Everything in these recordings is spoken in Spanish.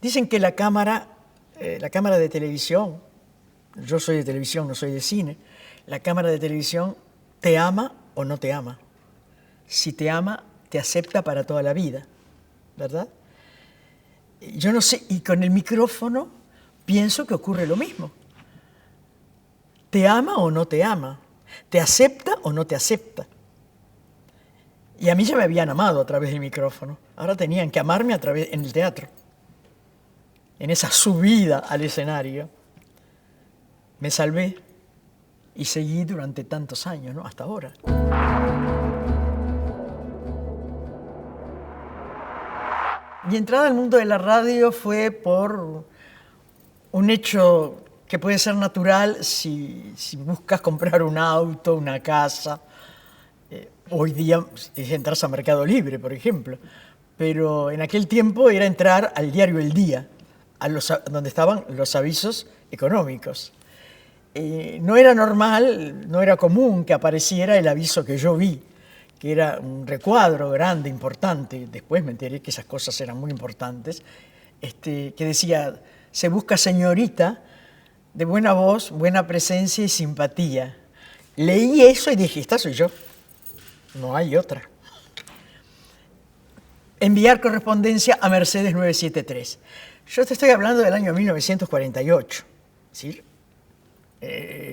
Dicen que la cámara de televisión, yo soy de televisión, no soy de cine, la cámara de televisión te ama o no te ama. Si te ama, te acepta para toda la vida, ¿verdad? Yo no sé, y con el micrófono pienso que ocurre lo mismo. ¿Te ama o no te ama? ¿Te acepta o no te acepta? Y a mí ya me habían amado a través del micrófono. Ahora tenían que amarme a través en el teatro. En esa subida al escenario. Me salvé y seguí durante tantos años, ¿no? Hasta ahora. Mi entrada al mundo de la radio fue por un hecho que puede ser natural si buscas comprar un auto, una casa. Hoy día es entrar a Mercado Libre, por ejemplo. Pero en aquel tiempo era entrar al diario El Día, donde estaban los avisos económicos. No era normal, no era común que apareciera el aviso que yo vi, que era un recuadro grande, importante. Después me enteré que esas cosas eran muy importantes, que decía: se busca señorita de buena voz, buena presencia y simpatía. Leí eso y dije: esta soy yo, no hay otra. Enviar correspondencia a Mercedes 973. Yo te estoy hablando del año 1948, ¿sí?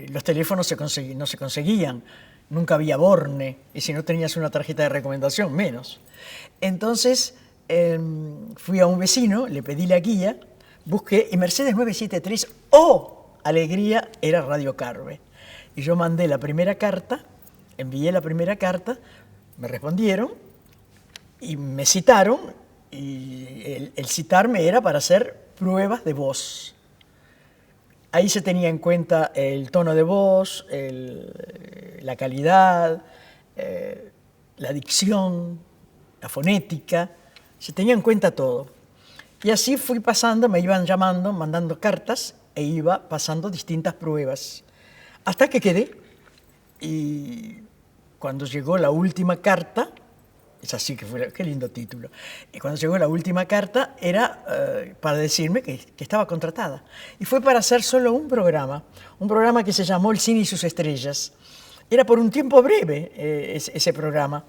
Los teléfonos no se conseguían, nunca había Borne, y si no tenías una tarjeta de recomendación, menos. Entonces fui a un vecino, le pedí la guía, busqué, y Mercedes 973, ¡oh! Alegría, era Radio Carve. Y yo mandé la primera carta, envié la primera carta, me respondieron y me citaron, y el citarme era para hacer pruebas de voz. Ahí se tenía en cuenta el tono de voz, la calidad, la dicción, la fonética, se tenía en cuenta todo. Y así fui pasando, me iban llamando, mandando cartas, e iba pasando distintas pruebas, hasta que quedé. Y cuando llegó la última carta, es así que fue, qué lindo título. Y cuando llegó la última carta era para decirme que estaba contratada. Y fue para hacer solo un programa que se llamó El Cine y sus Estrellas. Era por un tiempo breve ese programa.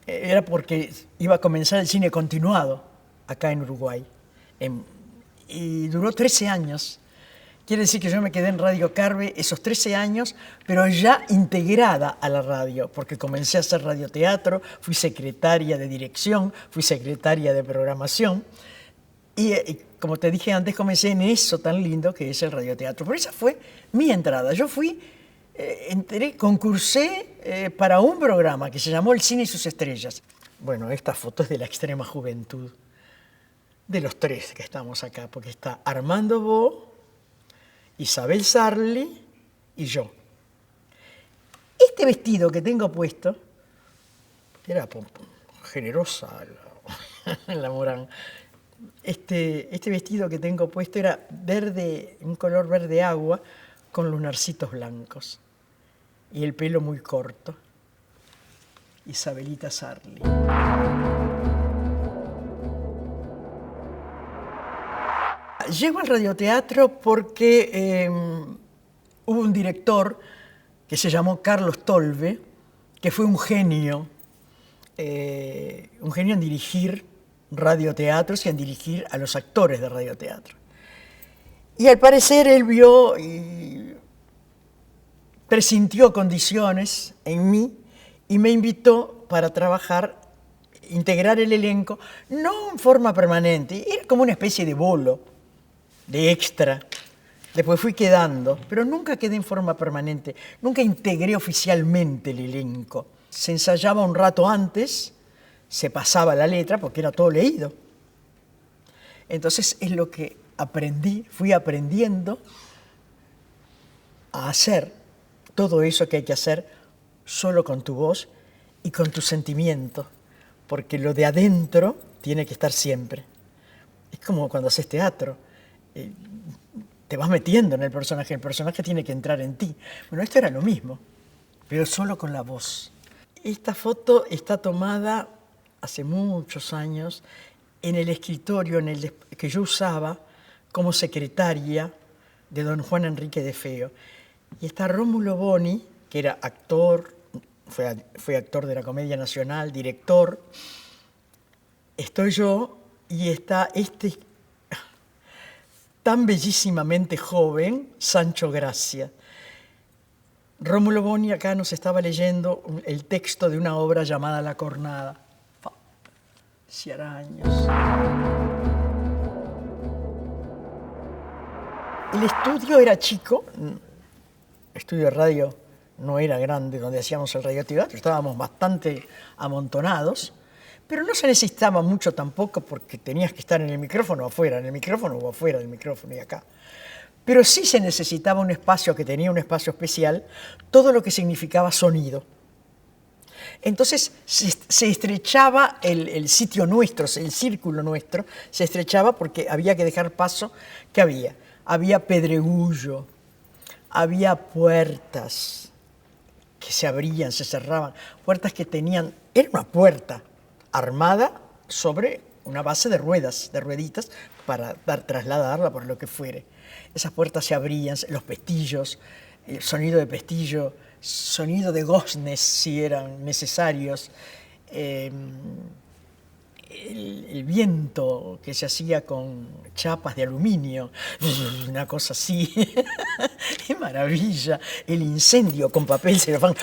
Era porque iba a comenzar el cine continuado acá en Uruguay. Y duró 13 años. Quiere decir que yo me quedé en Radio Carve esos 13 años, pero ya integrada a la radio, porque comencé a hacer radioteatro, fui secretaria de dirección, fui secretaria de programación, y como te dije antes, comencé en eso tan lindo que es el radioteatro. Pero esa fue mi entrada. Yo concursé para un programa que se llamó El Cine y sus Estrellas. Bueno, esta foto es de la extrema juventud, de los tres que estamos acá, porque está Armando Bo, Isabel Sarli y yo. Este vestido que tengo puesto, era generosa la Morán, este vestido que tengo puesto era verde, un color verde agua con lunarcitos blancos y el pelo muy corto. Isabelita Sarli. Llego al radioteatro porque hubo un director que se llamó Carlos Tolve, que fue un genio en dirigir radioteatros y en dirigir a los actores de radioteatro. Y al parecer él vio y presintió condiciones en mí y me invitó para trabajar, integrar el elenco, no en forma permanente, era como una especie de bolo, de extra. Después fui quedando, pero nunca quedé en forma permanente, nunca integré oficialmente el elenco. Se ensayaba un rato antes, se pasaba la letra porque era todo leído. Entonces es lo que aprendí, fui aprendiendo a hacer todo eso que hay que hacer solo con tu voz y con tu sentimiento, porque lo de adentro tiene que estar siempre. Es como cuando haces teatro. Te vas metiendo en el personaje tiene que entrar en ti. Bueno, esto era lo mismo, pero solo con la voz. Esta foto está tomada hace muchos años en el escritorio que yo usaba como secretaria de don Juan Enrique de Feo. Y está Rómulo Boni, que era actor, fue actor de la Comedia Nacional, director. Estoy yo y está este tan bellísimamente joven, Sancho Gracia. Rómulo Boni acá nos estaba leyendo el texto de una obra llamada La Cornada. Si hará años. El estudio era chico, el estudio de radio no era grande, donde hacíamos el radioteatro, estábamos bastante amontonados, pero no se necesitaba mucho tampoco porque tenías que estar en el micrófono afuera, en el micrófono o afuera del micrófono y acá. Pero sí se necesitaba un espacio que tenía un espacio especial, todo lo que significaba sonido. Entonces se estrechaba el sitio nuestro, el círculo nuestro, se estrechaba porque había que dejar paso. ¿Qué había? Había pedregullo, había puertas que se abrían, se cerraban, puertas que tenían, era una puerta armada sobre una base de ruedas, de rueditas, para trasladarla por lo que fuere. Esas puertas se abrían, los pestillos, el sonido de pestillo, sonido de goznes si eran necesarios, el viento que se hacía con chapas de aluminio, una cosa así, qué maravilla, el incendio con papel celofán,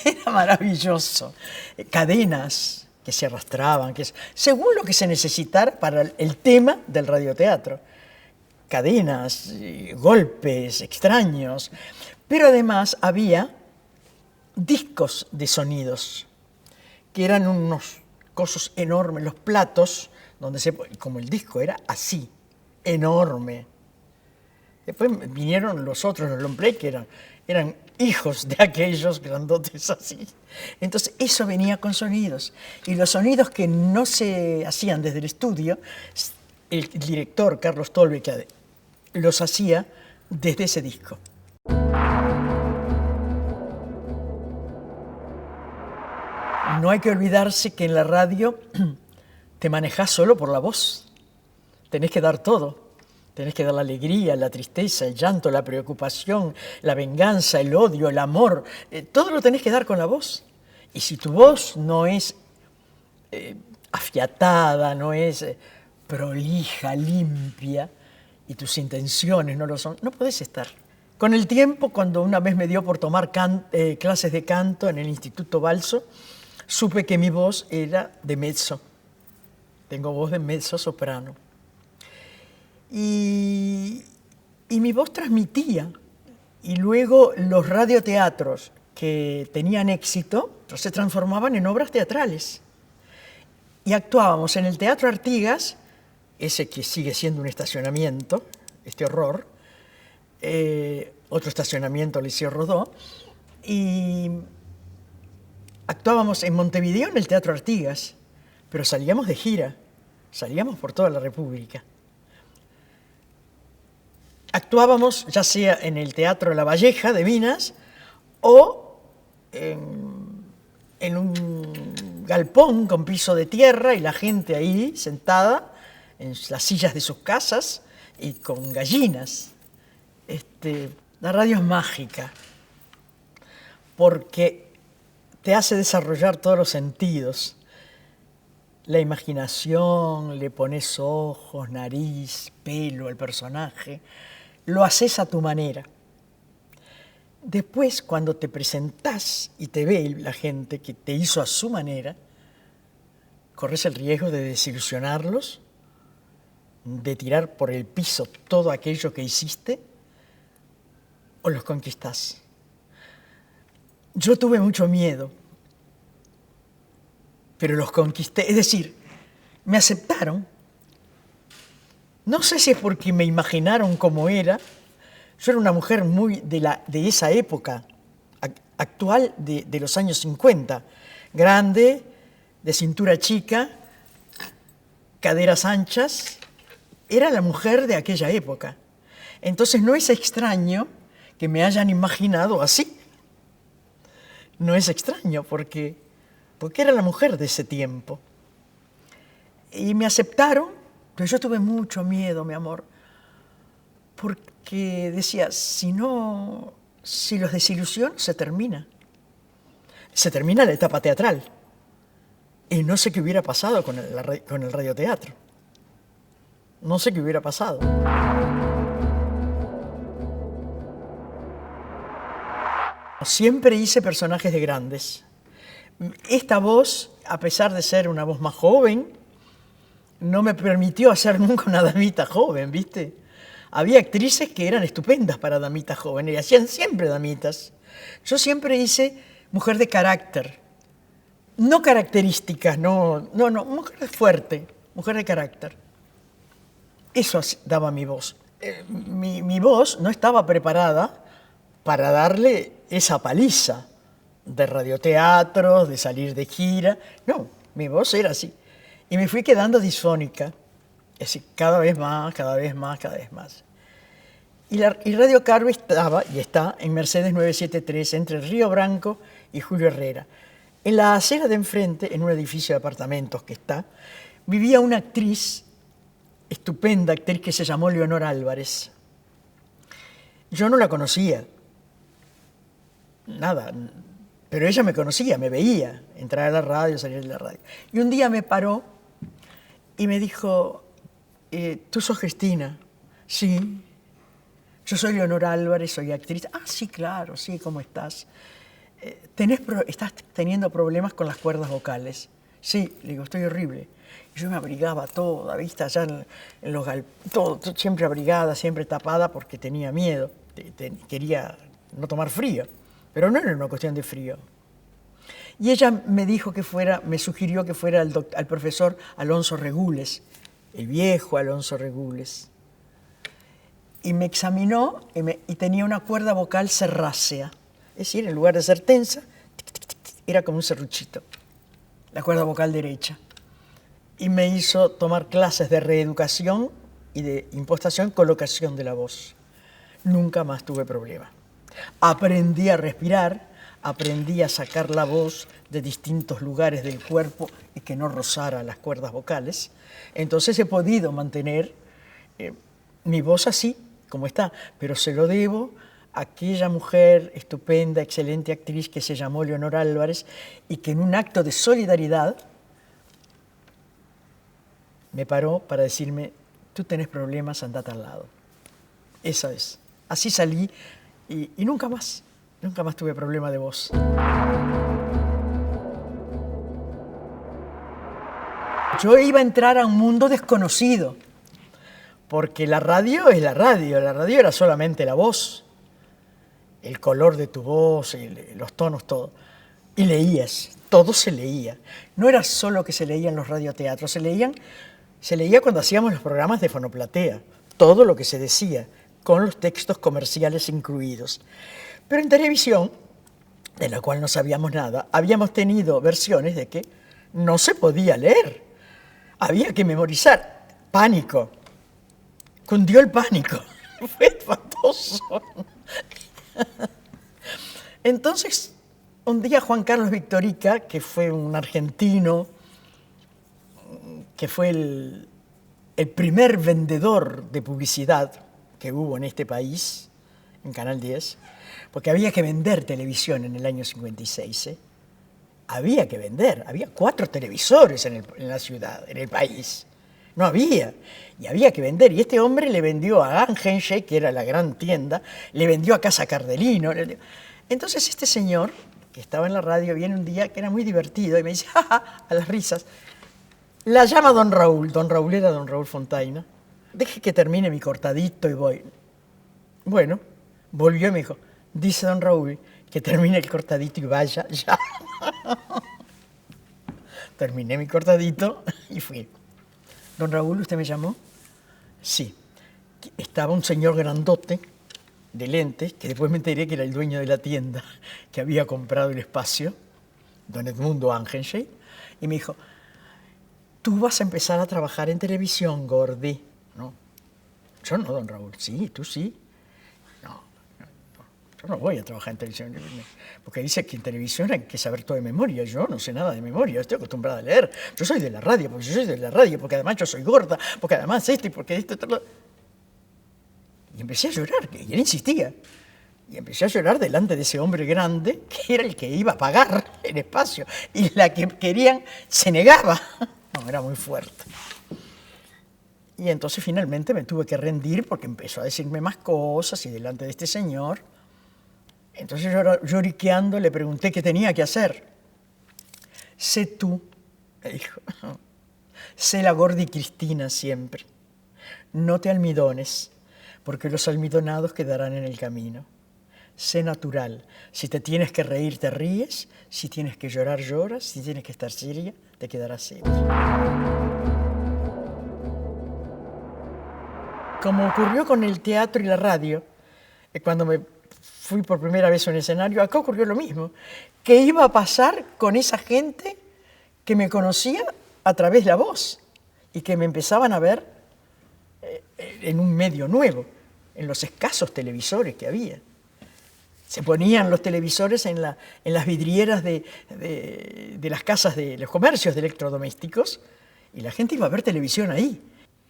era maravilloso, cadenas que se arrastraban, según lo que se necesitara para el tema del radioteatro, cadenas, golpes extraños, pero además había discos de sonidos, que eran unos cosos enormes, los platos, como el disco era así, enorme. Después vinieron los otros, los long play, que eran hijos de aquellos grandotes así. Entonces eso venía con sonidos. Y los sonidos que no se hacían desde el estudio, el director Carlos Tolbe que los hacía desde ese disco. No hay que olvidarse que en la radio te manejás solo por la voz. Tenés que dar todo. Tenés que dar la alegría, la tristeza, el llanto, la preocupación, la venganza, el odio, el amor. Todo lo tenés que dar con la voz. Y si tu voz no es afiatada, no es prolija, limpia, y tus intenciones no lo son, no podés estar. Con el tiempo, cuando una vez me dio por tomar clases de canto en el Instituto Balso, supe que mi voz era de mezzo. Tengo voz de mezzo soprano. Y mi voz transmitía. Y luego los radioteatros que tenían éxito se transformaban en obras teatrales. Y actuábamos en el Teatro Artigas, ese que sigue siendo un estacionamiento, este horror, otro estacionamiento, Liceo Rodó, y actuábamos en Montevideo en el Teatro Artigas, pero salíamos de gira, salíamos por toda la República. Actuábamos ya sea en el Teatro La Valleja de Minas o en un galpón con piso de tierra y la gente ahí sentada en las sillas de sus casas y con gallinas. La radio es mágica porque te hace desarrollar todos los sentidos. La imaginación, le pones ojos, nariz, pelo al personaje, lo haces a tu manera. Después, cuando te presentás y te ve la gente que te hizo a su manera, corres el riesgo de desilusionarlos, de tirar por el piso todo aquello que hiciste, o los conquistás. Yo tuve mucho miedo, pero los conquisté. Es decir, me aceptaron. No sé si es porque me imaginaron cómo era. Yo era una mujer muy de esa época actual, de los años 50. Grande, de cintura chica, caderas anchas. Era la mujer de aquella época. Entonces no es extraño que me hayan imaginado así. No es extraño porque era la mujer de ese tiempo. Y me aceptaron, pero yo tuve mucho miedo, mi amor, porque decía, si los desilusiono, se termina. Se termina la etapa teatral. Y no sé qué hubiera pasado con el radioteatro. No sé qué hubiera pasado. Siempre hice personajes de grandes. Esta voz, a pesar de ser una voz más joven, no me permitió hacer nunca una damita joven, ¿viste? Había actrices que eran estupendas para damitas jóvenes y hacían siempre damitas. Yo siempre hice mujer de carácter. No características, no, mujer fuerte, mujer de carácter. Eso daba mi voz. Mi voz no estaba preparada para darle esa paliza de radioteatros, de salir de gira. No, mi voz era así. Y me fui quedando disfónica, es decir, cada vez más, cada vez más, cada vez más. Y Radio Carve estaba y está en Mercedes 973, entre Río Branco y Julio Herrera. En la acera de enfrente, en un edificio de apartamentos que está, vivía una actriz, estupenda actriz, que se llamó Leonor Álvarez. Yo no la conocía, nada, pero ella me conocía, me veía, entrar a la radio, salir de la radio. Y un día me paró y me dijo, ¿tú sos Cristina? Sí. Yo soy Leonor Álvarez, soy actriz. Ah, sí, claro, sí, ¿cómo estás? ¿Estás teniendo problemas con las cuerdas vocales? Sí, le digo, estoy horrible. Yo me abrigaba toda, ¿viste? Allá en los todo, siempre abrigada, siempre tapada porque tenía miedo. Quería no tomar frío, pero no era una cuestión de frío. Y ella me dijo me sugirió que fuera al profesor Alonso Regules, el viejo Alonso Regules. Y me examinó y tenía una cuerda vocal cerrácea. Es decir, en lugar de ser tensa, era como un serruchito, la cuerda vocal derecha. Y me hizo tomar clases de reeducación y de impostación, colocación de la voz. Nunca más tuve problema. Aprendí a respirar, aprendí a sacar la voz de distintos lugares del cuerpo y que no rozara las cuerdas vocales. Entonces he podido mantener mi voz así, como está, pero se lo debo a aquella mujer estupenda, excelente actriz que se llamó Leonor Álvarez y que en un acto de solidaridad me paró para decirme, tú tenés problemas, andate al lado. Esa es. Así salí y nunca más tuve problema de voz. Yo iba a entrar a un mundo desconocido, porque la radio es la radio era solamente la voz, el color de tu voz, los tonos, todo. Y leías, todo se leía. No era solo que se leían los radioteatros, se leía cuando hacíamos los programas de Fonoplatea, todo lo que se decía, con los textos comerciales incluidos. Pero en televisión, de la cual no sabíamos nada, habíamos tenido versiones de que no se podía leer. Había que memorizar. Pánico. Cundió el pánico. Fue espantoso. Entonces, un día Juan Carlos Victorica, que fue un argentino, que fue el primer vendedor de publicidad que hubo en este país, en Canal 10, porque había que vender televisión en el año 56, Había que vender, había 4 televisores en la ciudad, en el país. No había, y había que vender. Y este hombre le vendió a Angenche, que era la gran tienda, le vendió a Casa Cardelino. Entonces este señor, que estaba en la radio, viene un día que era muy divertido y me dice, jaja, a las risas, la llama don Raúl era don Raúl Fontaina, deje que termine mi cortadito y voy. Bueno, volvió y me dijo, dice don Raúl que termine el cortadito y vaya ya. Terminé mi cortadito y fui. Don Raúl, ¿usted me llamó? Sí. Estaba un señor grandote de lentes, que después me enteré que era el dueño de la tienda que había comprado el espacio, don Edmundo Angenche, y me dijo, tú vas a empezar a trabajar en televisión, Gordi. No, yo no, don Raúl. Sí, tú sí. No. Yo no voy a trabajar en televisión, porque dice que en televisión hay que saber todo de memoria. Yo no sé nada de memoria, estoy acostumbrada a leer. Yo soy de la radio, porque yo soy de la radio, porque además yo soy gorda, porque además esto y porque esto. Todo. Y empecé a llorar, y él insistía. Y empecé a llorar delante de ese hombre grande, que era el que iba a pagar el espacio. Y la que querían se negaba. No, era muy fuerte. Y entonces finalmente me tuve que rendir porque empezó a decirme más cosas y delante de este señor. Entonces yo lloriqueando le pregunté qué tenía que hacer. Sé tú, me dijo. Sé la Gordi Cristina siempre. No te almidones, porque los almidonados quedarán en el camino. Sé natural. Si te tienes que reír, te ríes. Si tienes que llorar, lloras. Si tienes que estar seria, te quedarás seria. Como ocurrió con el teatro y la radio, cuando me fui por primera vez a un escenario, acá ocurrió lo mismo. ¿Qué iba a pasar con esa gente que me conocía a través de la voz y que me empezaban a ver en un medio nuevo, en los escasos televisores que había? Se ponían los televisores en las vidrieras de las casas de los comercios de electrodomésticos y la gente iba a ver televisión ahí.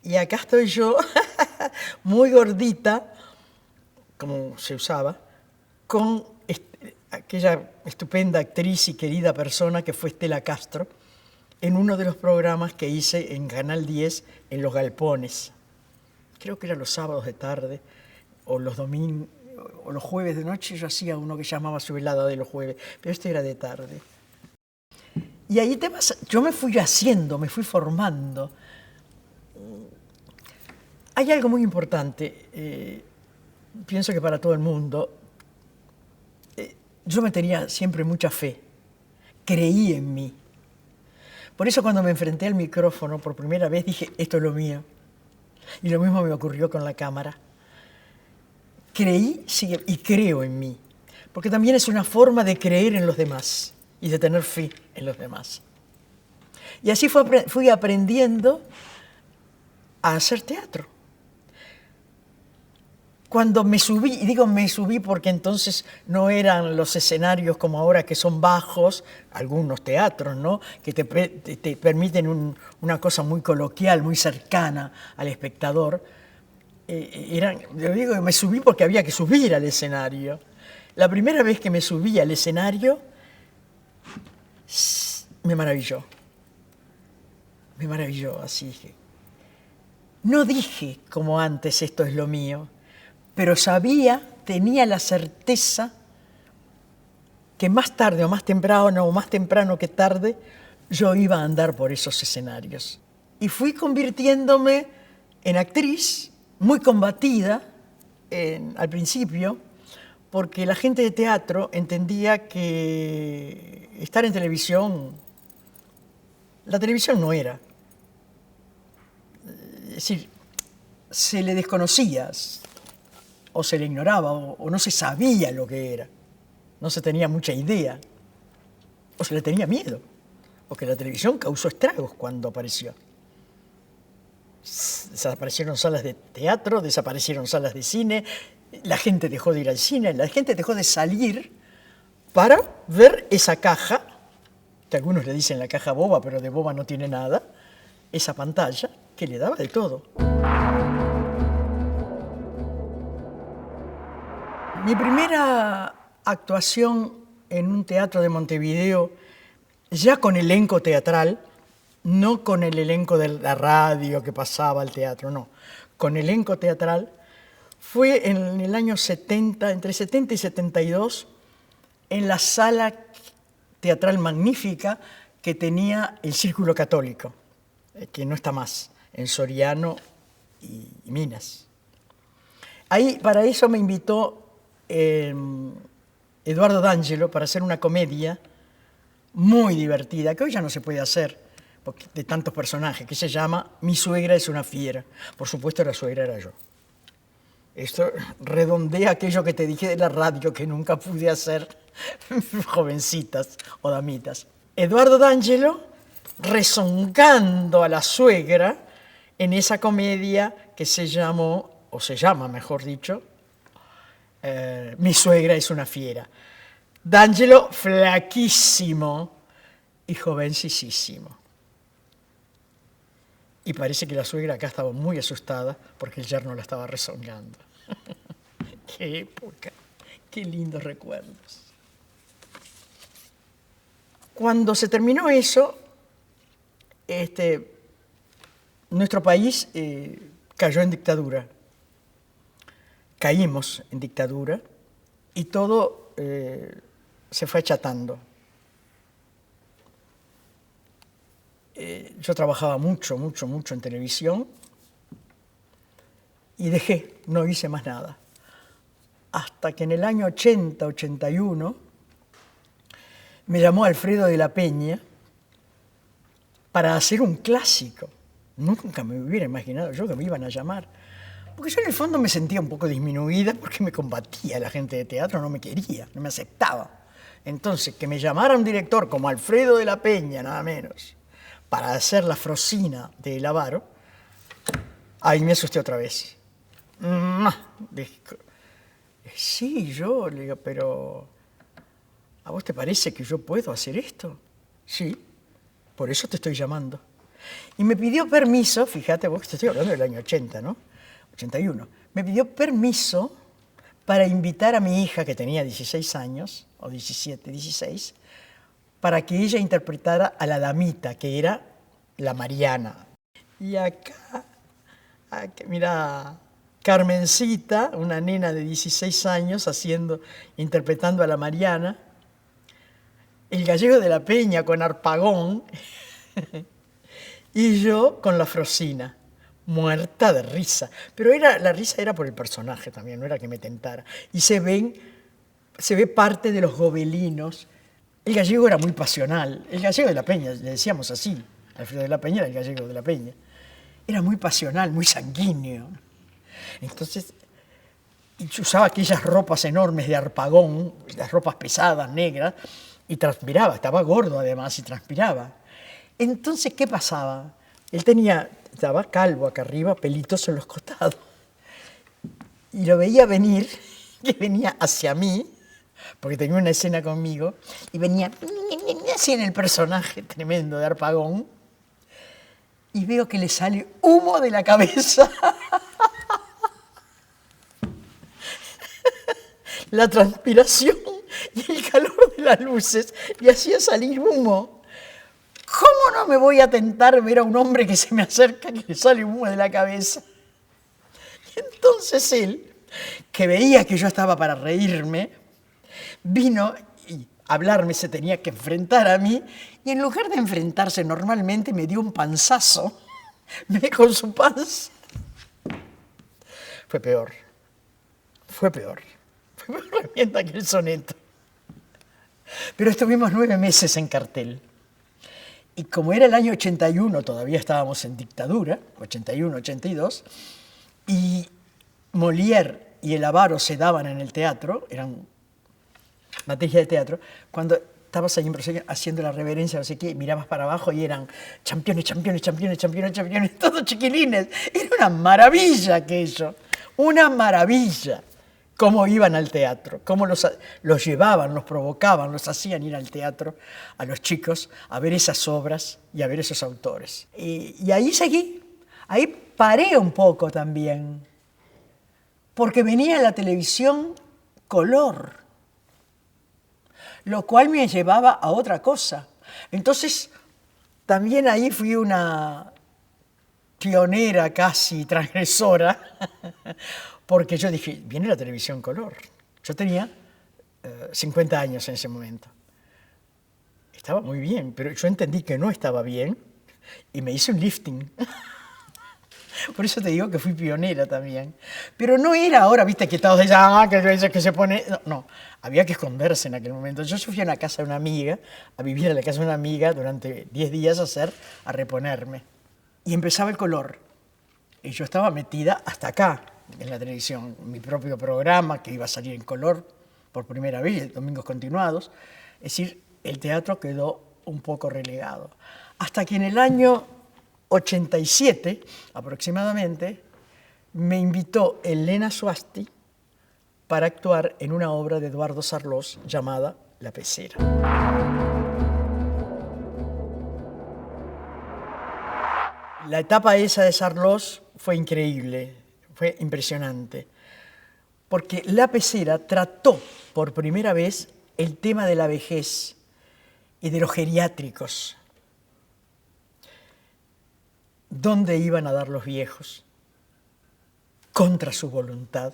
Y acá estoy yo, muy gordita, como se usaba, con aquella estupenda actriz y querida persona que fue Estela Castro, en uno de los programas que hice en Canal 10 en Los Galpones. Creo que eran los sábados de tarde, o los domingos, o los jueves de noche. Yo hacía uno que llamaba Su velada de los jueves, pero este era de tarde. Y ahí yo me fui haciendo, me fui formando. Hay algo muy importante, pienso que para todo el mundo. Yo me tenía siempre mucha fe, creí en mí. Por eso cuando me enfrenté al micrófono por primera vez dije, esto es lo mío. Y lo mismo me ocurrió con la cámara. Creí y creo en mí, porque también es una forma de creer en los demás y de tener fe en los demás. Y así fui aprendiendo a hacer teatro. Cuando me subí, y digo me subí porque entonces no eran los escenarios como ahora que son bajos, algunos teatros, ¿no? Que te permiten una cosa muy coloquial, muy cercana al espectador. Yo digo que me subí porque había que subir al escenario. La primera vez que me subí al escenario, me maravilló. Me maravilló, así que no dije como antes, esto es lo mío, pero tenía la certeza que más tarde o más temprano que tarde, yo iba a andar por esos escenarios. Y fui convirtiéndome en actriz, muy combatida al principio, porque la gente de teatro entendía que estar en televisión, la televisión no era. Es decir, se le desconocía, o se le ignoraba, o no se sabía lo que era. No se tenía mucha idea, o se le tenía miedo, porque la televisión causó estragos cuando apareció. Desaparecieron salas de teatro, desaparecieron salas de cine, la gente dejó de ir al cine, la gente dejó de salir para ver esa caja, que algunos le dicen la caja boba, pero de boba no tiene nada, esa pantalla que le daba de todo. Mi primera actuación en un teatro de Montevideo, ya con elenco teatral, no con el elenco de la radio que pasaba al teatro, no, con elenco teatral, fue en el año 70, entre 70 y 72, en la sala teatral magnífica que tenía el Círculo Católico, que no está más, en Soriano y Minas. Ahí, para eso me invitó Eduardo D'Angelo para hacer una comedia muy divertida, que hoy ya no se puede hacer, porque de tantos personajes, que se llama Mi suegra es una fiera. Por supuesto, la suegra era yo. Esto redondea aquello que te dije de la radio, que nunca pude hacer jovencitas o damitas. Eduardo D'Angelo rezongando a la suegra en esa comedia que se llamó, o se llama, mejor dicho, Mi suegra es una fiera. D'Angelo, flaquísimo y jovencísimo. Y parece que la suegra acá estaba muy asustada porque el yerno la estaba rezongando. ¡Qué época! ¡Qué lindos recuerdos! Cuando se terminó eso, nuestro país cayó en dictadura. Caímos en dictadura y todo se fue achatando. Yo trabajaba mucho en televisión y dejé, no hice más nada. Hasta que en el año 80, 81, me llamó Alfredo de la Peña para hacer un clásico. Nunca me hubiera imaginado yo que me iban a llamar. Porque yo en el fondo me sentía un poco disminuida porque me combatía la gente de teatro, no me quería, no me aceptaba. Entonces, que me llamara un director como Alfredo de la Peña, nada menos, para hacer la Frosina de El Avaro, ahí me asusté otra vez. Sí, yo le digo, pero ¿a vos te parece que yo puedo hacer esto? Sí, por eso te estoy llamando. Y me pidió permiso, fíjate vos, te estoy hablando del año 80, ¿no? 81. Me pidió permiso para invitar a mi hija, que tenía 16 años, o 17, 16, para que ella interpretara a la damita, que era la Mariana. Y acá mira, Carmencita, una nena de 16 años, interpretando a la Mariana, el Gallego de la Peña con Harpagón, y yo con la Frosina, muerta de risa. Pero la risa era por el personaje también, no era que me tentara. Y se ve parte de los gobelinos. El Gallego era muy pasional. El Gallego de la Peña, le decíamos así. Alfredo de la Peña era el Gallego de la Peña. Era muy pasional, muy sanguíneo. Entonces, usaba aquellas ropas enormes de Harpagón, las ropas pesadas, negras, y transpiraba. Estaba gordo además y transpiraba. Entonces, ¿qué pasaba? Él estaba calvo acá arriba, pelitos en los costados. Y lo veía venir, que venía hacia mí, porque tenía una escena conmigo, y venía así en el personaje tremendo de Harpagón, y veo que le sale humo de la cabeza. La transpiración y el calor de las luces le hacía salir humo. ¿Cómo no me voy a tentar ver a un hombre que se me acerca y le sale humo de la cabeza? Y entonces él, que veía que yo estaba para reírme, vino y hablarme, se tenía que enfrentar a mí, y en lugar de enfrentarse normalmente me dio un panzazo, con su panza. Fue peor herramienta que el soneto. Pero estuvimos 9 meses en cartel. Y como era el año 81, todavía estábamos en dictadura, 81, 82, y Molière y El Avaro se daban en el teatro, eran materia de teatro, cuando estabas ahí haciendo la reverencia, no sé qué, mirabas para abajo y eran campeones, todos chiquilines. Era una maravilla aquello, una maravilla. Cómo iban al teatro, cómo los llevaban, los provocaban, los hacían ir al teatro a los chicos a ver esas obras y a ver esos autores. Y ahí seguí, ahí paré un poco también, porque venía en la televisión color, lo cual me llevaba a otra cosa. Entonces, también ahí fui una pionera casi transgresora, porque yo dije, viene la televisión color. Yo tenía 50 años en ese momento. Estaba muy bien, pero yo entendí que no estaba bien y me hice un lifting. Por eso te digo que fui pionera también. Pero no era ahora, viste, que todos dicen, que se pone... No, había que esconderse en aquel momento. Yo fui a una casa de una amiga, a vivir en la casa de una amiga durante 10 días a reponerme. Y empezaba el color. Y yo estaba metida hasta acá, en la televisión, mi propio programa que iba a salir en color por primera vez, domingos continuados. Es decir, el teatro quedó un poco relegado. Hasta que en el año 87, aproximadamente, me invitó Elena Suasti para actuar en una obra de Eduardo Sarlós llamada La Pecera. La etapa esa de Sarlós fue increíble, fue impresionante, porque La Pecera trató por primera vez el tema de la vejez y de los geriátricos. ¿Dónde iban a dar los viejos? Contra su voluntad,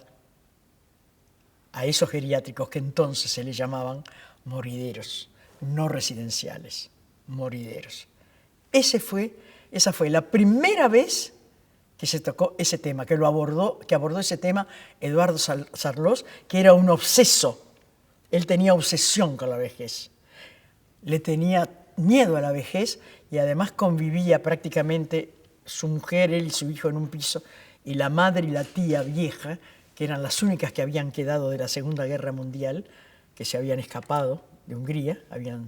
a esos geriátricos que entonces se les llamaban morideros, no residenciales, morideros. Esa fue la primera vez que se tocó ese tema, que abordó ese tema Eduardo Sarlós, que era un obseso. Él tenía obsesión con la vejez. Le tenía miedo a la vejez y además convivía prácticamente su mujer, él y su hijo en un piso, y la madre y la tía vieja, que eran las únicas que habían quedado de la Segunda Guerra Mundial, que se habían escapado de Hungría,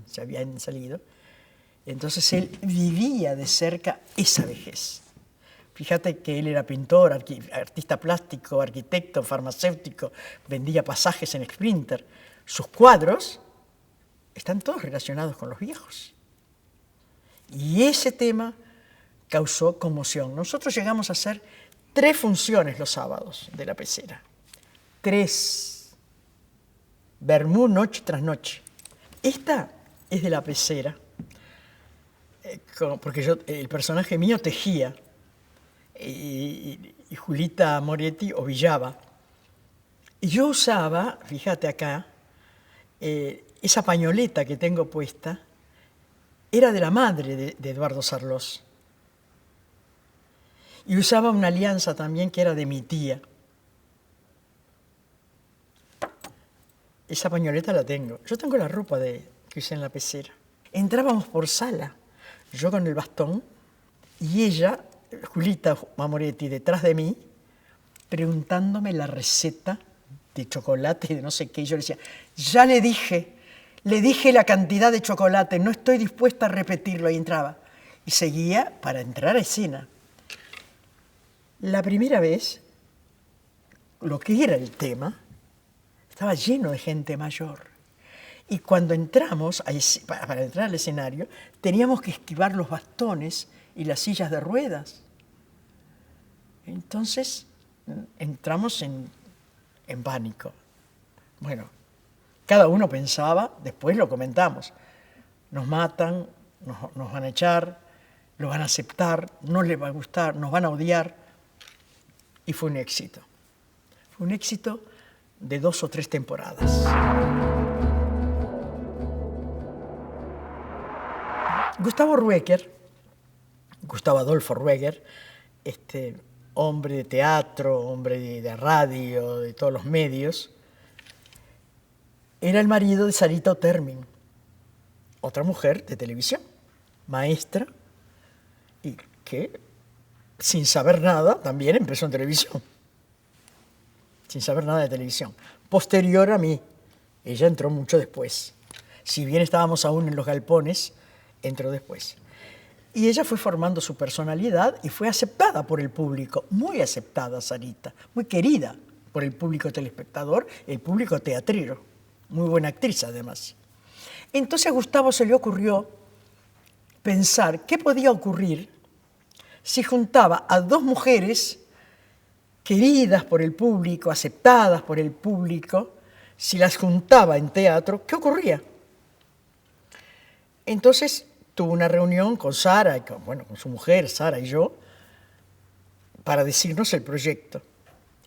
se habían salido. Entonces él vivía de cerca esa vejez. Fíjate que él era pintor, artista plástico, arquitecto, farmacéutico, vendía pasajes en Sprinter. Sus cuadros están todos relacionados con los viejos. Y ese tema causó conmoción. Nosotros llegamos a hacer 3 funciones los sábados de La Pecera. 3. Vermú noche tras noche. Esta es de La Pecera, porque el personaje mío tejía y Julita Moretti ovillaba. Y yo usaba, fíjate acá, esa pañoleta que tengo puesta, era de la madre de Eduardo Sarlós. Y usaba una alianza también que era de mi tía. Esa pañoleta la tengo. Yo tengo la ropa que usé en La Pecera. Entrábamos por sala, yo con el bastón, y ella, Julita Moretti, detrás de mí, preguntándome la receta de chocolate y de no sé qué. Y yo le decía, ya le dije la cantidad de chocolate, no estoy dispuesta a repetirlo. Y entraba. Y seguía para entrar a escena. La primera vez, lo que era el tema, estaba lleno de gente mayor. Y cuando entramos, para entrar al escenario, teníamos que esquivar los bastones y las sillas de ruedas. Entonces, entramos en pánico. Bueno, cada uno pensaba, después lo comentamos, nos matan, nos van a echar, lo van a aceptar, no les va a gustar, nos van a odiar. Y fue un éxito. Fue un éxito de 2 o 3 temporadas. Gustavo Adolfo Rueger, hombre de teatro, hombre de radio, de todos los medios, era el marido de Sarita Otermin, otra mujer de televisión, maestra, y que sin saber nada también empezó en televisión, sin saber nada de televisión. Posterior a mí, ella entró mucho después. Si bien estábamos aún en los galpones, entró después. Y ella fue formando su personalidad y fue aceptada por el público, muy aceptada Sarita, muy querida por el público telespectador, el público teatrero, muy buena actriz además. Entonces a Gustavo se le ocurrió pensar qué podía ocurrir si juntaba a 2 mujeres queridas por el público, aceptadas por el público, si las juntaba en teatro, ¿qué ocurría? Entonces tuvo una reunión con Sara, con su mujer, Sara y yo, para decirnos el proyecto.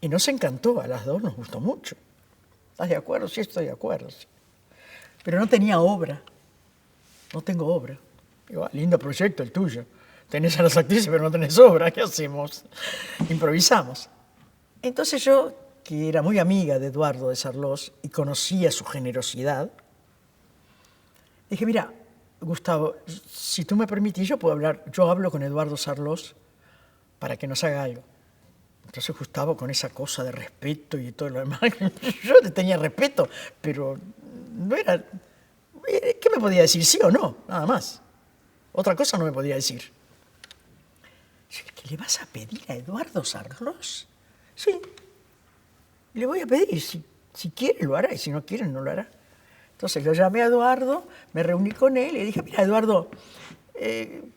Y nos encantó, a las 2 nos gustó mucho. ¿Estás de acuerdo? Sí, estoy de acuerdo. Sí. Pero no tenía obra. No tengo obra. Digo, lindo proyecto el tuyo. Tenés a las actrices, pero no tenés obra. ¿Qué hacemos? Improvisamos. Entonces yo, que era muy amiga de Eduardo de Sarlós y conocía su generosidad, dije, mira, Gustavo, si tú me permitís, yo hablo con Eduardo Sarlós para que nos haga algo. Entonces Gustavo, con esa cosa de respeto y todo lo demás, yo le tenía respeto, pero no era... ¿Qué me podía decir? ¿Sí o no? Nada más. Otra cosa no me podía decir. ¿Qué le vas a pedir a Eduardo Sarlós? Sí, le voy a pedir, sí. Si quiere lo hará y si no quiere no lo hará. Entonces lo llamé a Eduardo, me reuní con él y le dije, mira Eduardo,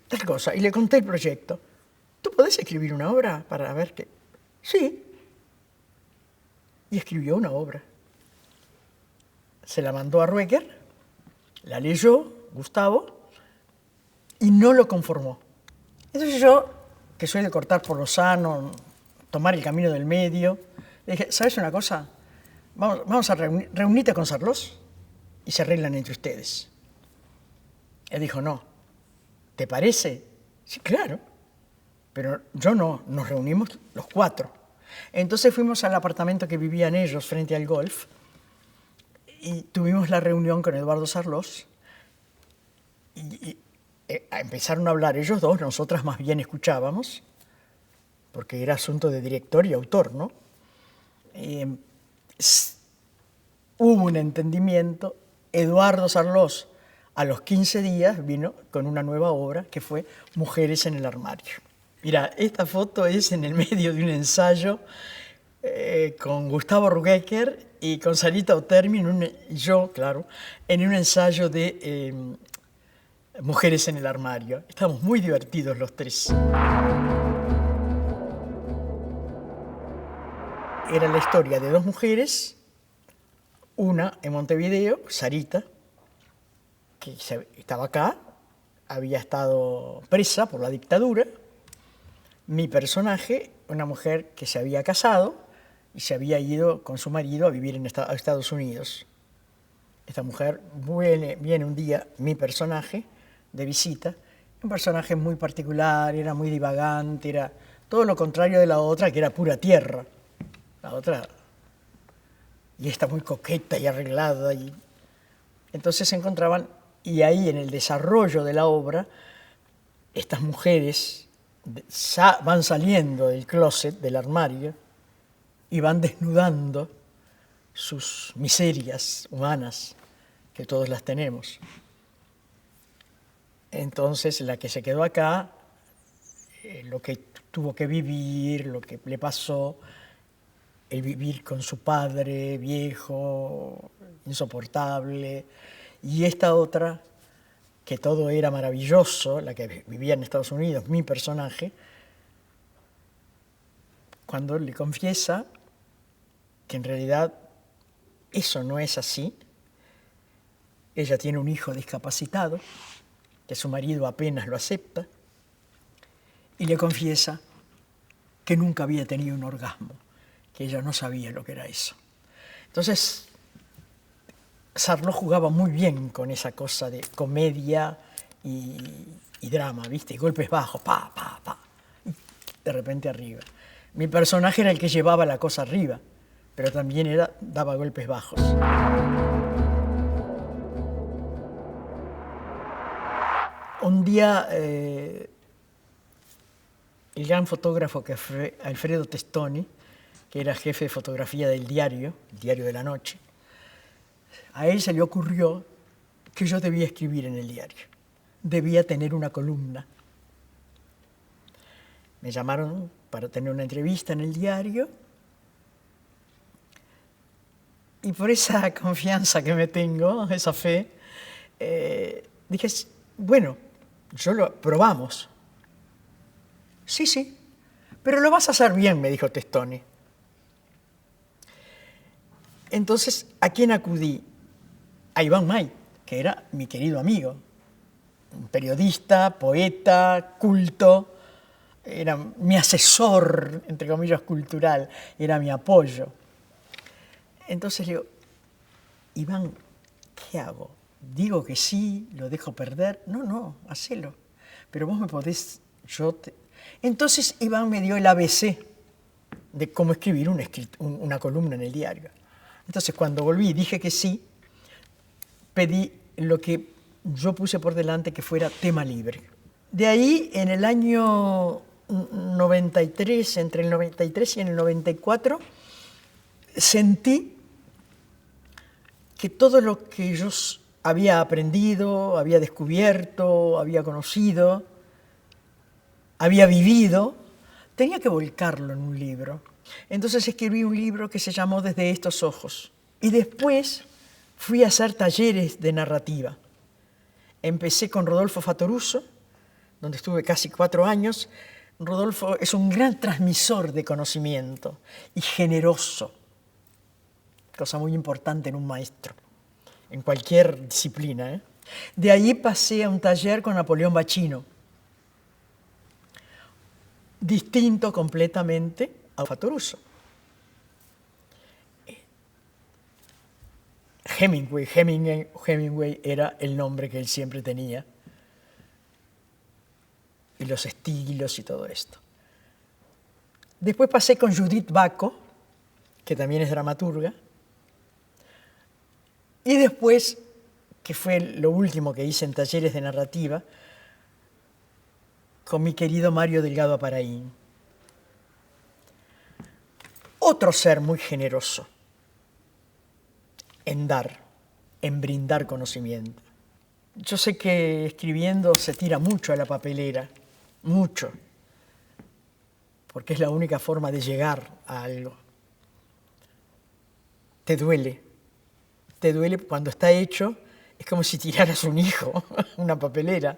tal cosa. Y le conté el proyecto. ¿Tú podés escribir una obra para ver qué? Sí. Y escribió una obra. Se la mandó a Ruecker, la leyó Gustavo y no lo conformó. Entonces yo, que soy de cortar por lo sano, tomar el camino del medio, le dije, ¿sabes una cosa? Vamos a reunirte con Sarlós y se arreglan entre ustedes. Él dijo, no, ¿te parece? Sí, claro, pero yo no, nos reunimos los cuatro. Entonces fuimos al apartamento que vivían ellos frente al golf y tuvimos la reunión con Eduardo Sarlós y empezaron a hablar ellos dos, nosotras más bien escuchábamos, porque era asunto de director y autor, ¿no? Hubo un entendimiento. Eduardo Sarlós, a los 15 días, vino con una nueva obra que fue Mujeres en el armario. Mira, esta foto es en el medio de un ensayo con Gustavo Ruecker y con Sarita Otermi, yo, claro, en un ensayo de Mujeres en el armario. Estamos muy divertidos los tres. Era la historia de dos mujeres, una en Montevideo, Sarita, que estaba acá, había estado presa por la dictadura. Mi personaje, una mujer que se había casado y se había ido con su marido a vivir a Estados Unidos. Esta mujer viene un día, mi personaje, de visita, un personaje muy particular, era muy divagante, era todo lo contrario de la otra, que era pura tierra. La otra, y esta muy coqueta y arreglada. Y entonces se encontraban, y ahí en el desarrollo de la obra, estas mujeres van saliendo del closet, del armario, y van desnudando sus miserias humanas, que todos las tenemos. Entonces, la que se quedó acá, lo que tuvo que vivir, lo que le pasó, el vivir con su padre viejo, insoportable, y esta otra, que todo era maravilloso, la que vivía en Estados Unidos, mi personaje, cuando le confiesa que en realidad eso no es así, ella tiene un hijo discapacitado, que su marido apenas lo acepta, y le confiesa que nunca había tenido un orgasmo, que ella no sabía lo que era eso. Entonces, Sarlós jugaba muy bien con esa cosa de comedia y drama, ¿viste? Golpes bajos, pa, pa, pa, y de repente arriba. Mi personaje era el que llevaba la cosa arriba, pero también daba golpes bajos. Un día, el gran fotógrafo que fue Alfredo Testoni, que era jefe de fotografía del diario, el Diario de la Noche, a él se le ocurrió que yo debía escribir en el diario, debía tener una columna. Me llamaron para tener una entrevista en el diario y por esa confianza que me tengo, esa fe, dije, bueno, lo probamos. Sí, sí, pero lo vas a hacer bien, me dijo Testoni. Entonces, ¿a quién acudí? A Iván May, que era mi querido amigo, un periodista, poeta, culto, era mi asesor, entre comillas, cultural, era mi apoyo. Entonces le digo, Iván, ¿qué hago? ¿Digo que sí? ¿Lo dejo perder? No, hacelo. Pero vos me podés... Entonces Iván me dio el ABC de cómo escribir una columna en el diario. Entonces cuando volví y dije que sí, pedí lo que yo puse por delante que fuera tema libre. De ahí, en el año 93, entre el 93 y el 94, sentí que todo lo que yo había aprendido, había descubierto, había conocido, había vivido, tenía que volcarlo en un libro. Entonces escribí un libro que se llamó Desde estos ojos, Y después fui a hacer talleres de narrativa. Empecé con Rodolfo Fattoruso, donde estuve casi 4 años. Rodolfo es un gran transmisor de conocimiento y generoso, cosa muy importante en un maestro, en cualquier disciplina, ¿eh? De ahí pasé a un taller con Napoleón Bacino, distinto completamente a Fattoruso. Hemingway era el nombre que él siempre tenía, y los estilos y todo esto. Después pasé con Judith Bacco, que también es dramaturga, y después, que fue lo último que hice en talleres de narrativa, con mi querido Mario Delgado Aparaín. Otro ser muy generoso en dar, en brindar conocimiento. Yo sé que escribiendo se tira mucho a la papelera, mucho, porque es la única forma de llegar a algo. Te duele cuando está hecho, es como si tiraras un hijo, una papelera,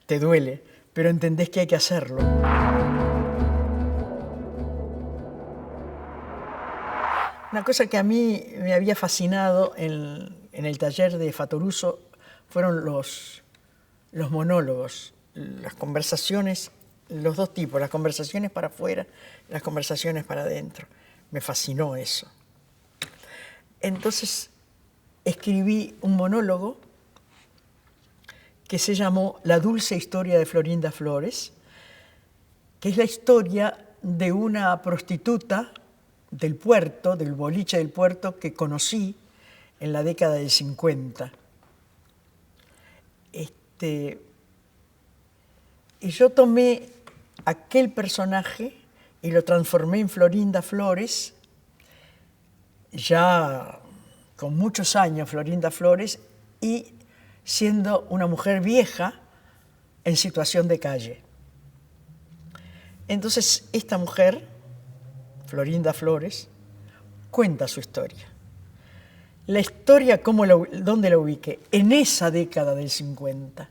te duele, pero entendés que hay que hacerlo. Una cosa que a mí me había fascinado en el taller de Fattoruso fueron los monólogos, las conversaciones, los dos tipos, las conversaciones para afuera, las conversaciones para adentro. Me fascinó eso. Entonces escribí un monólogo que se llamó La dulce historia de Florinda Flores, que es la historia de una prostituta del puerto, del boliche del puerto, que conocí en la década del 50. Y yo tomé aquel personaje y lo transformé en Florinda Flores, ya con muchos años Florinda Flores, y siendo una mujer vieja en situación de calle. Entonces esta mujer, Florinda Flores, cuenta su historia. La historia, ¿dónde la ubiqué? En esa década del 50,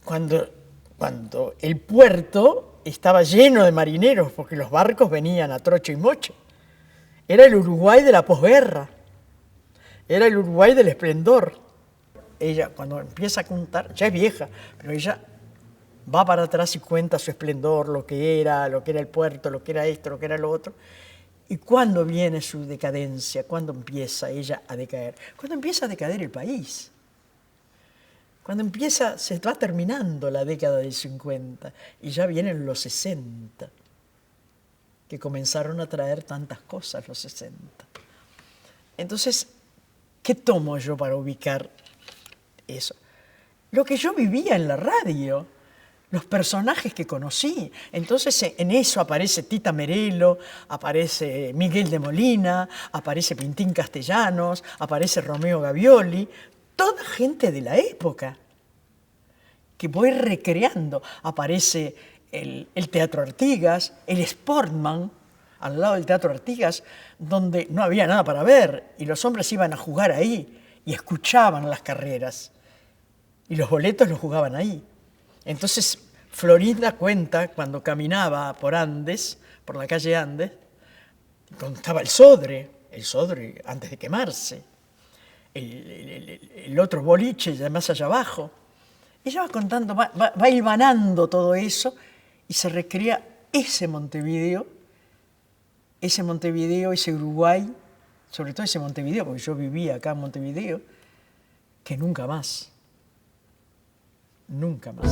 cuando el puerto estaba lleno de marineros, porque los barcos venían a trocho y moche. Era el Uruguay de la posguerra, era el Uruguay del esplendor. Ella, cuando empieza a contar, ya es vieja, pero ella va para atrás y cuenta su esplendor, lo que era el puerto, lo que era esto, lo que era lo otro. ¿Y cuándo viene su decadencia? ¿Cuándo empieza ella a decaer? Cuando empieza a decaer el país. Cuando se va terminando la década del 50 y ya vienen los 60, que comenzaron a traer tantas cosas los 60. Entonces, ¿qué tomo yo para ubicar eso? Lo que yo vivía en la radio, los personajes que conocí. Entonces en eso aparece Tita Merello, aparece Miguel de Molina, aparece Pintín Castellanos, aparece Romeo Gavioli, toda gente de la época que voy recreando. Aparece el Teatro Artigas, el Sportman, al lado del Teatro Artigas, donde no había nada para ver y los hombres iban a jugar ahí y escuchaban las carreras y los boletos los jugaban ahí. Entonces Florinda cuenta cuando caminaba por Andes, por la calle Andes, cuando estaba el Sodre antes de quemarse, el otro boliche ya más allá abajo. Ella va contando, va hilvanando todo eso y se recrea ese Montevideo, ese Uruguay, sobre todo ese Montevideo, porque yo vivía acá en Montevideo, que nunca más. Nunca más.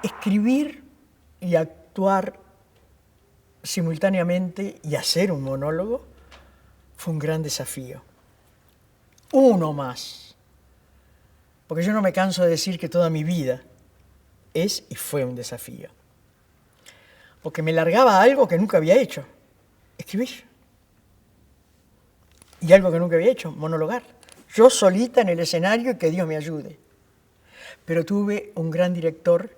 Escribir y actuar simultáneamente y hacer un monólogo fue un gran desafío. Uno más. Porque yo no me canso de decir que toda mi vida es y fue un desafío. Porque me largaba a algo que nunca había hecho. Escribir. Y algo que nunca había hecho, monologar. Yo solita en el escenario y que Dios me ayude. Pero tuve un gran director,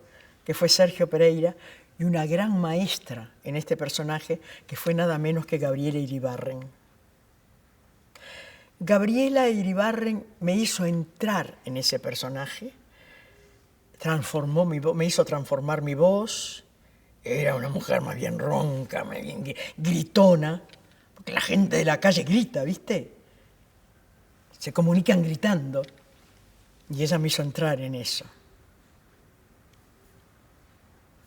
que fue Sergio Pereira, y una gran maestra en este personaje que fue nada menos que Gabriela Iribarren. Gabriela Iribarren me hizo entrar en ese personaje, me hizo transformar mi voz. Era una mujer más bien ronca, más bien gritona, porque la gente de la calle grita, ¿viste? Se comunican gritando. Y ella me hizo entrar en eso.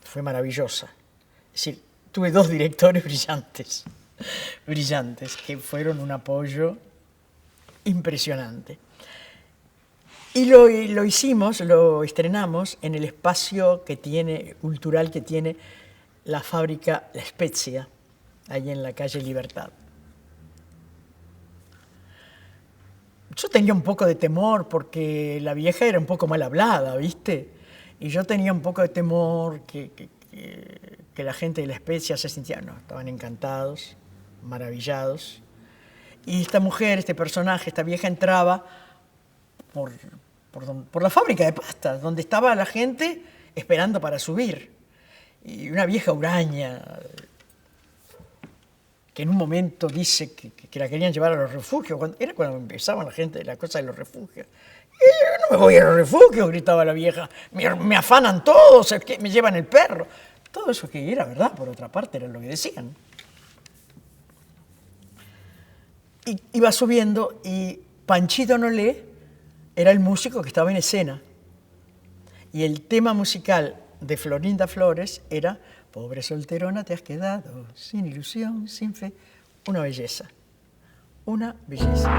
Fue maravillosa. Es decir, tuve dos directores brillantes, que fueron un apoyo impresionante. Y lo estrenamos en el espacio cultural que tiene la fábrica La Spezia, ahí en la calle Libertad. Yo tenía un poco de temor porque la vieja era un poco mal hablada, ¿viste? Y yo tenía un poco de temor que la gente de La Spezia se sintiera, no, estaban encantados, maravillados. Y esta mujer, este personaje, esta vieja entraba por la fábrica de pastas, donde estaba la gente esperando para subir. Y una vieja huraña, que en un momento dice que la querían llevar a los refugios. Era cuando empezaban la cosa de los refugios. Yo no me voy a los refugios, gritaba la vieja. Me afanan todos, me llevan el perro. Todo eso que era verdad, por otra parte, era lo que decían. Y iba subiendo y Panchito Nolé era el músico que estaba en escena. Y el tema musical de Florinda Flores era pobre solterona te has quedado, sin ilusión, sin fe. Una belleza, una belleza.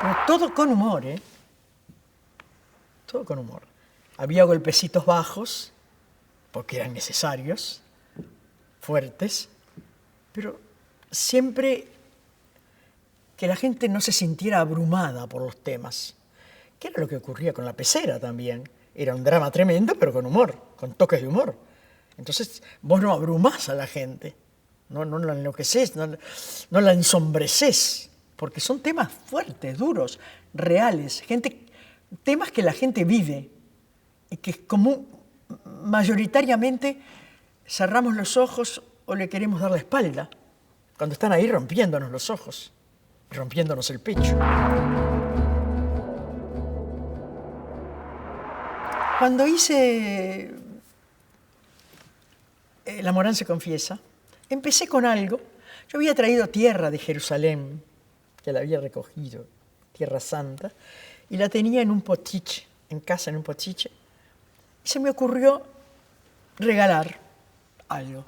Pero todo con humor, ¿eh? Todo con humor. Había golpecitos bajos, porque eran necesarios, fuertes, pero siempre que la gente no se sintiera abrumada por los temas, que era lo que ocurría con La Pecera también. Era un drama tremendo, pero con humor, con toques de humor. Entonces, vos no abrumás a la gente, no la enloqueces, no la ensombreces, porque son temas fuertes, duros, reales, temas que la gente vive y que mayoritariamente cerramos los ojos o le queremos dar la espalda cuando están ahí rompiéndonos los ojos, rompiéndonos el pecho. Cuando hice La Morán se confiesa, empecé con algo. Yo había traído tierra de Jerusalén, que la había recogido, Tierra Santa, y la tenía en un potiche, en casa en un potiche, y se me ocurrió regalar algo.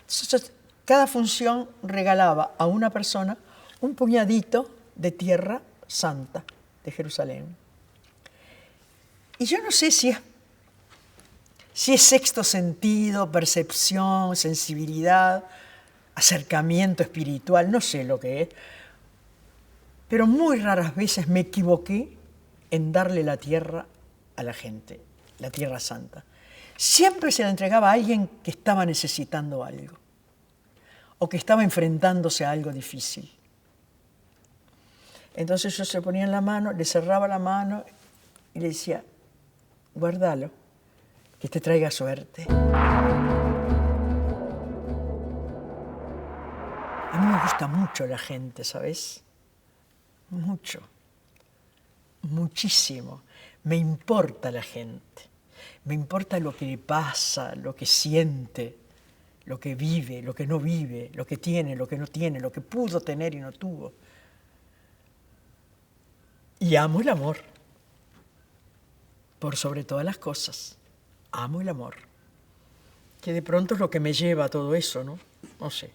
Entonces, cada función regalaba a una persona un puñadito de Tierra Santa de Jerusalén. Y yo no sé si es sexto sentido, percepción, sensibilidad, acercamiento espiritual, no sé lo que es, pero muy raras veces me equivoqué en darle la tierra a la gente, la Tierra Santa. Siempre se la entregaba a alguien que estaba necesitando algo o que estaba enfrentándose a algo difícil. Entonces yo se lo ponía en la mano, le cerraba la mano y le decía, guárdalo, que te traiga suerte. A mí me gusta mucho la gente, ¿sabes? Mucho, muchísimo. Me importa la gente, me importa lo que le pasa, lo que siente, lo que vive, lo que no vive, lo que tiene, lo que no tiene, lo que pudo tener y no tuvo. Y amo el amor. Por sobre todas las cosas, amo el amor. Que de pronto es lo que me lleva a todo eso, ¿no? No sé.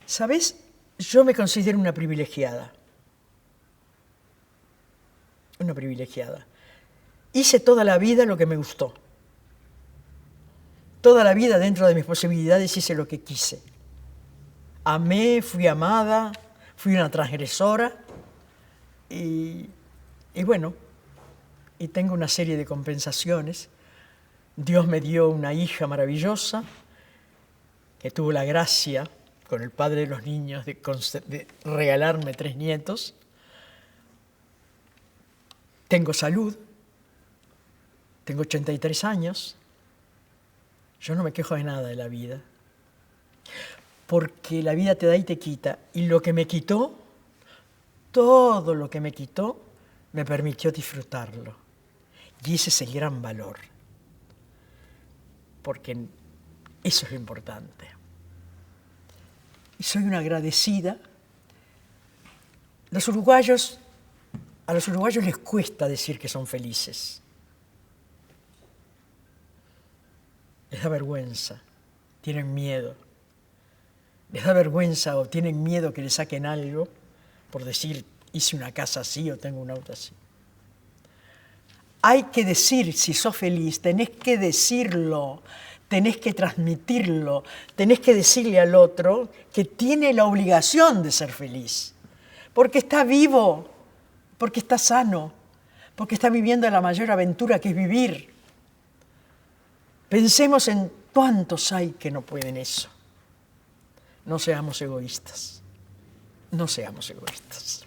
¿Sabes? Yo me considero una privilegiada. Una privilegiada. Hice toda la vida lo que me gustó. Toda la vida, dentro de mis posibilidades, hice lo que quise. Amé, fui amada, fui una transgresora y bueno, y tengo una serie de compensaciones. Dios me dio una hija maravillosa que tuvo la gracia, con el padre de los niños, de regalarme 3 nietos. Tengo salud, Tengo 83 años. Yo no me quejo de nada de la vida. Porque la vida te da y te quita. Y lo que me quitó, todo lo que me quitó, me permitió disfrutarlo. Y ese es el gran valor. Porque eso es lo importante. Y soy una agradecida. A los uruguayos les cuesta decir que son felices. Les da vergüenza, tienen miedo. Les da vergüenza o tienen miedo que le saquen algo por decir, hice una casa así o tengo un auto así. Hay que decir, si sos feliz, tenés que decirlo, tenés que transmitirlo, tenés que decirle al otro que tiene la obligación de ser feliz, porque está vivo, porque está sano, porque está viviendo la mayor aventura que es vivir. Pensemos en cuántos hay que no pueden eso. No seamos egoístas. No seamos egoístas.